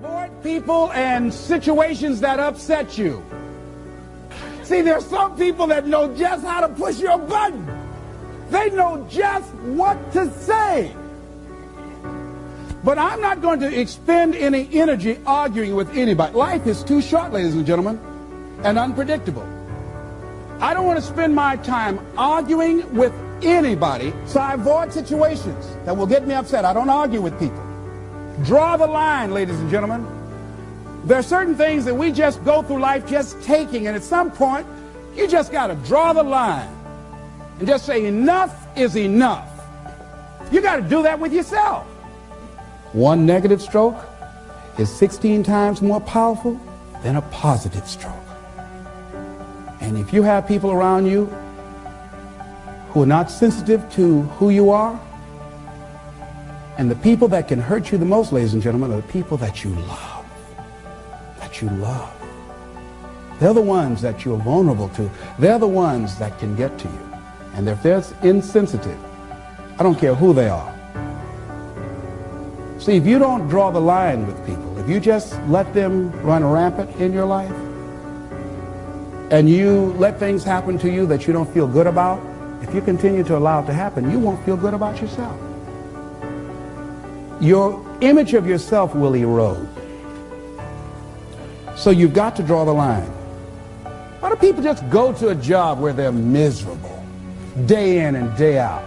Avoid people and situations that upset you. See, there's some people that know just how to push your button. They know just what to say. But I'm not going to expend any energy arguing with anybody. Life is too short, ladies and gentlemen, and unpredictable. I don't want to spend my time arguing with anybody, so I avoid situations that will get me upset. I don't argue with people. Draw the line, ladies and gentlemen. There are certain things that we just go through life just taking, and at some point, you just got to draw the line and just say enough is enough. You got to do that with yourself. One negative stroke is 16 times more powerful than a positive stroke. And if you have people around you who are not sensitive to who you are, and the people that can hurt you the most, ladies and gentlemen, are the people that you love. That you love. They're the ones that you're vulnerable to. They're the ones that can get to you. And if they're insensitive, I don't care who they are. See, if you don't draw the line with people, if you just let them run rampant in your life, and you let things happen to you that you don't feel good about, if you continue to allow it to happen, you won't feel good about yourself. Your image of yourself will erode. So you've got to draw the line. Why do people just go to a job where they're miserable, day in and day out?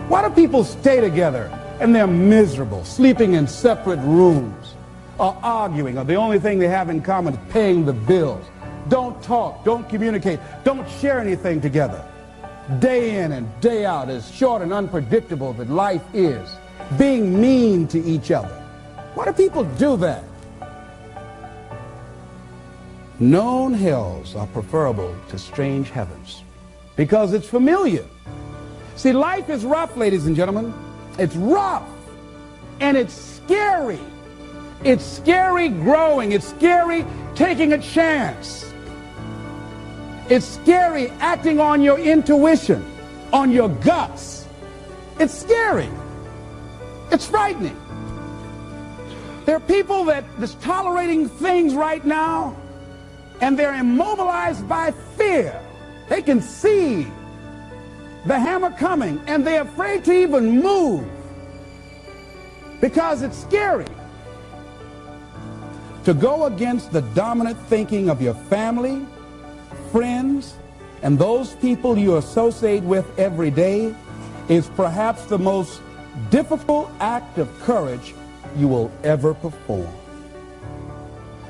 Why do people stay together and they're miserable, sleeping in separate rooms, or arguing, or the only thing they have in common is paying the bills? Don't talk, don't communicate, don't share anything together. Day in and day out, as short and unpredictable that life is, being mean to each other. Why do people do that? Known hells are preferable to strange heavens because it's familiar. See, life is rough, ladies and gentlemen. It's rough and it's scary. It's scary growing. It's scary taking a chance. It's scary acting on your intuition, on your guts. It's scary. It's frightening. There are people that are tolerating things right now, and they're immobilized by fear. They can see the hammer coming, and they're afraid to even move because it's scary. To go against the dominant thinking of your family, friends, and those people you associate with every day is perhaps the most difficult act of courage you will ever perform.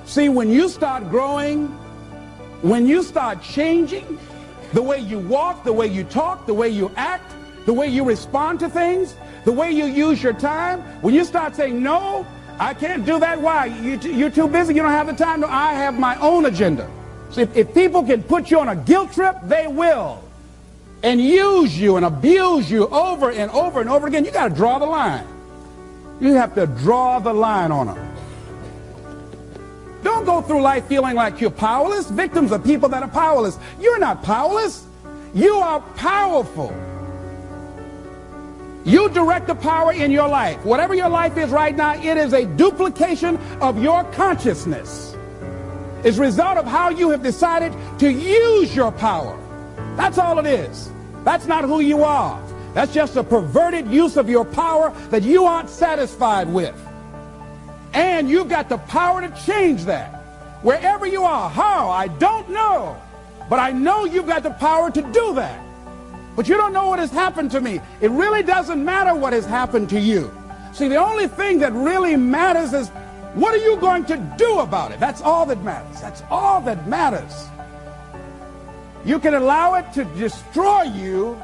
See, when you start growing, when you start changing the way you walk, the way you talk, the way you act, the way you respond to things, the way you use your time, when you start saying, no, I can't do that. Why? You're too busy. You don't have the time. No, I have my own agenda. So if people can put you on a guilt trip, they will. And use you and abuse you over and over and over again. You got to draw the line. You have to draw the line on them. Don't go through life feeling like you're powerless. Victims are people that are powerless. You're not powerless. You are powerful. You direct the power in your life. Whatever your life is right now, it is a duplication of your consciousness. It's a result of how you have decided to use your power. That's all it is. That's not who you are. That's just a perverted use of your power that you aren't satisfied with. And you've got the power to change that. Wherever you are, how, I don't know. But I know you've got the power to do that. But you don't know what has happened to me. It really doesn't matter what has happened to you. See, the only thing that really matters is what are you going to do about it? That's all that matters. That's all that matters. You can allow it to destroy you,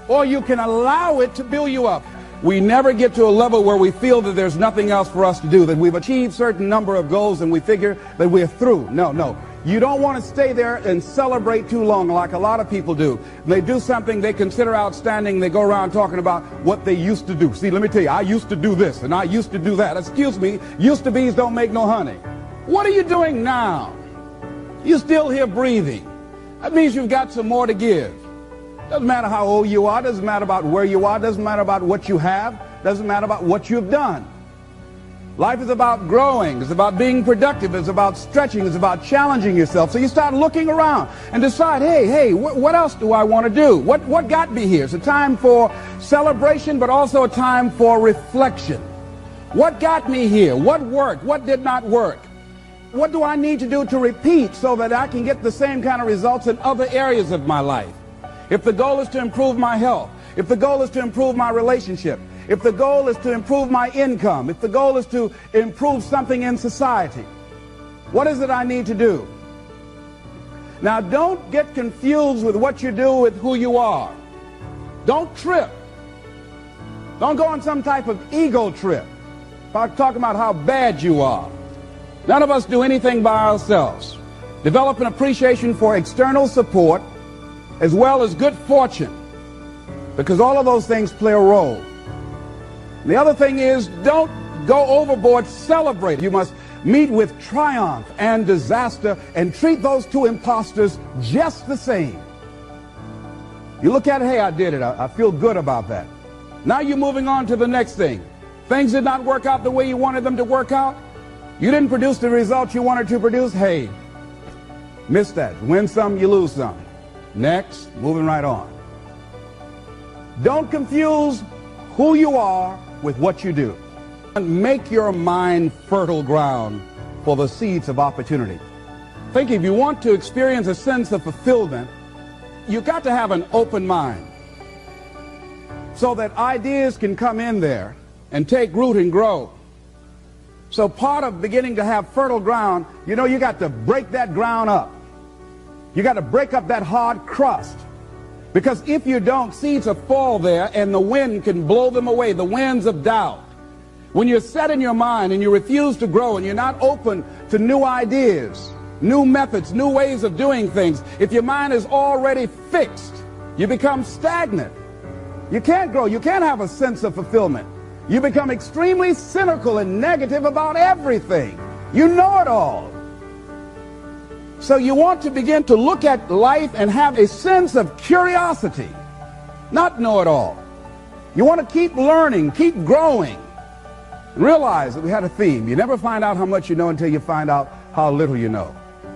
or you can allow it to build you up. We never get to a level where we feel that there's nothing else for us to do, that we've achieved a certain number of goals and we figure that we're through. No. You don't want to stay there and celebrate too long like a lot of people do. They do something they consider outstanding. They go around talking about what they used to do. See, let me tell you, I used to do this and I used to do that. Excuse me, used to be's don't make no honey. What are you doing now? You're still here breathing. That means you've got some more to give. Doesn't matter how old you are. Doesn't matter about where you are. Doesn't matter about what you have. Doesn't matter about what you've done. Life is about growing. It's about being productive. It's about stretching. It's about challenging yourself. So you start looking around and decide, hey, what else do I want to do? What got me here? It's a time for celebration, but also a time for reflection. What got me here? What worked? What did not work? What do I need to do to repeat so that I can get the same kind of results in other areas of my life? If the goal is to improve my health, if the goal is to improve my relationship, if the goal is to improve my income, if the goal is to improve something in society, what is it I need to do? Now, don't get confused with what you do with who you are. Don't trip. Don't go on some type of ego trip about talking about how bad you are. None of us do anything by ourselves. Develop an appreciation for external support as well as good fortune, because all of those things play a role. The other thing is, don't go overboard celebrating. You must meet with triumph and disaster and treat those two imposters just the same. You look at it, hey, I did it. I feel good about that. Now you're moving on to the next thing. Things did not work out the way you wanted them to work out. You didn't produce the results you wanted to produce. Hey, miss that. Win some, you lose some. Next, moving right on. Don't confuse who you are with what you do. Make your mind fertile ground for the seeds of opportunity. Think, if you want to experience a sense of fulfillment, you've got to have an open mind so that ideas can come in there and take root and grow. So part of beginning to have fertile ground, you got to break that ground up. You got to break up that hard crust. Because if you don't, seeds will fall there and the wind can blow them away, the winds of doubt. When you're set in your mind and you refuse to grow and you're not open to new ideas, new methods, new ways of doing things, if your mind is already fixed, you become stagnant. You can't grow. You can't have a sense of fulfillment. You become extremely cynical and negative about everything. You know it all. So you want to begin to look at life and have a sense of curiosity, not know it all. You want to keep learning, keep growing. Realize that we had a theme. You never find out how much you know until you find out how little you know.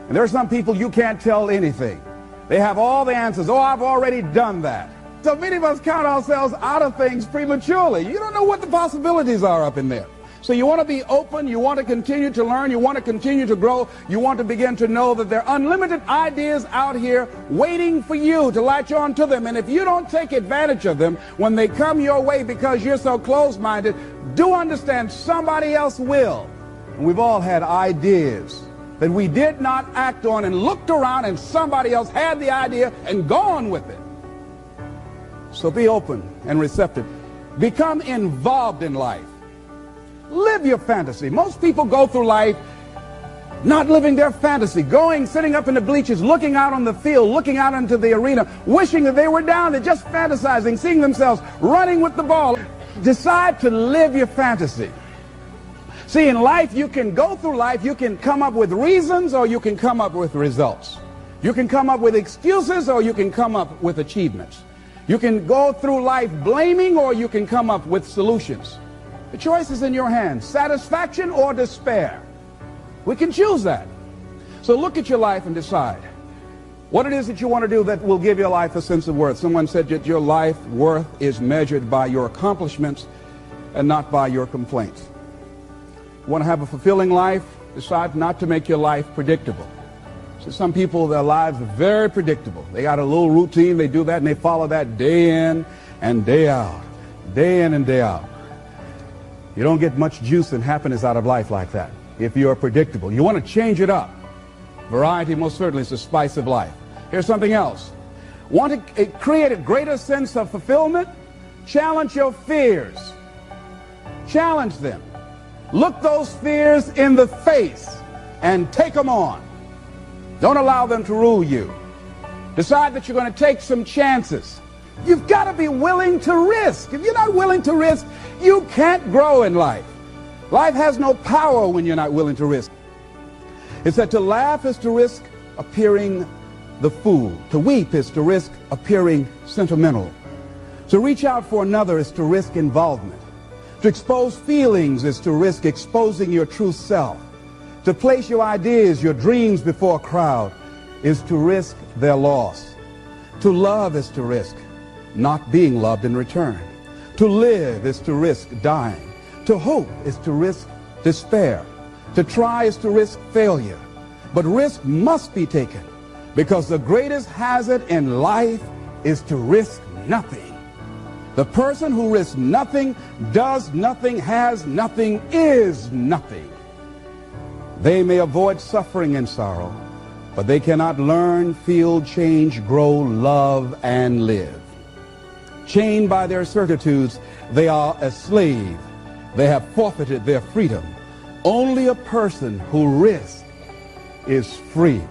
And there are some people you can't tell anything. They have all the answers. Oh, I've already done that. So many of us count ourselves out of things prematurely. You don't know what the possibilities are up in there. So you want to be open, you want to continue to learn, you want to continue to grow, you want to begin to know that there are unlimited ideas out here waiting for you to latch on to them. And if you don't take advantage of them when they come your way because you're so closed-minded, do understand somebody else will. And we've all had ideas that we did not act on and looked around and somebody else had the idea and gone with it. So be open and receptive. Become involved in life. Live your fantasy. Most people go through life not living their fantasy, sitting up in the bleachers, looking out on the field, looking out into the arena, wishing that they were down there, just fantasizing, seeing themselves running with the ball. Decide to live your fantasy. See, in life, you can go through life, you can come up with reasons or you can come up with results. You can come up with excuses or you can come up with achievements. You can go through life blaming or you can come up with solutions. The choice is in your hands, satisfaction or despair. We can choose that. So look at your life and decide what it is that you want to do that will give your life a sense of worth. Someone said that your life worth is measured by your accomplishments and not by your complaints. You want to have a fulfilling life? Decide not to make your life predictable. So some people, their lives are very predictable. They got a little routine, they do that and they follow that day in and day out, day in and day out. You don't get much juice and happiness out of life like that if you are predictable. You want to change it up. Variety most certainly is the spice of life. Here's something else. Want to create a greater sense of fulfillment? Challenge your fears. Challenge them. Look those fears in the face and take them on. Don't allow them to rule you. Decide that you're going to take some chances. You've got to be willing to risk. If you're not willing to risk, you can't grow in life. Life has no power when you're not willing to risk. It said to laugh is to risk appearing the fool. To weep is to risk appearing sentimental. To reach out for another is to risk involvement. To expose feelings is to risk exposing your true self. To place your ideas, your dreams before a crowd is to risk their loss. To love is to risk not being loved in return. To live is to risk dying. To hope is to risk despair. To try is to risk failure. But risk must be taken, because the greatest hazard in life is to risk nothing. The person who risks nothing, does nothing, has nothing, is nothing. They may avoid suffering and sorrow, but they cannot learn, feel, change, grow, love, and live. Chained by their certitudes, they are a slave. They have forfeited their freedom. Only a person who risks is free.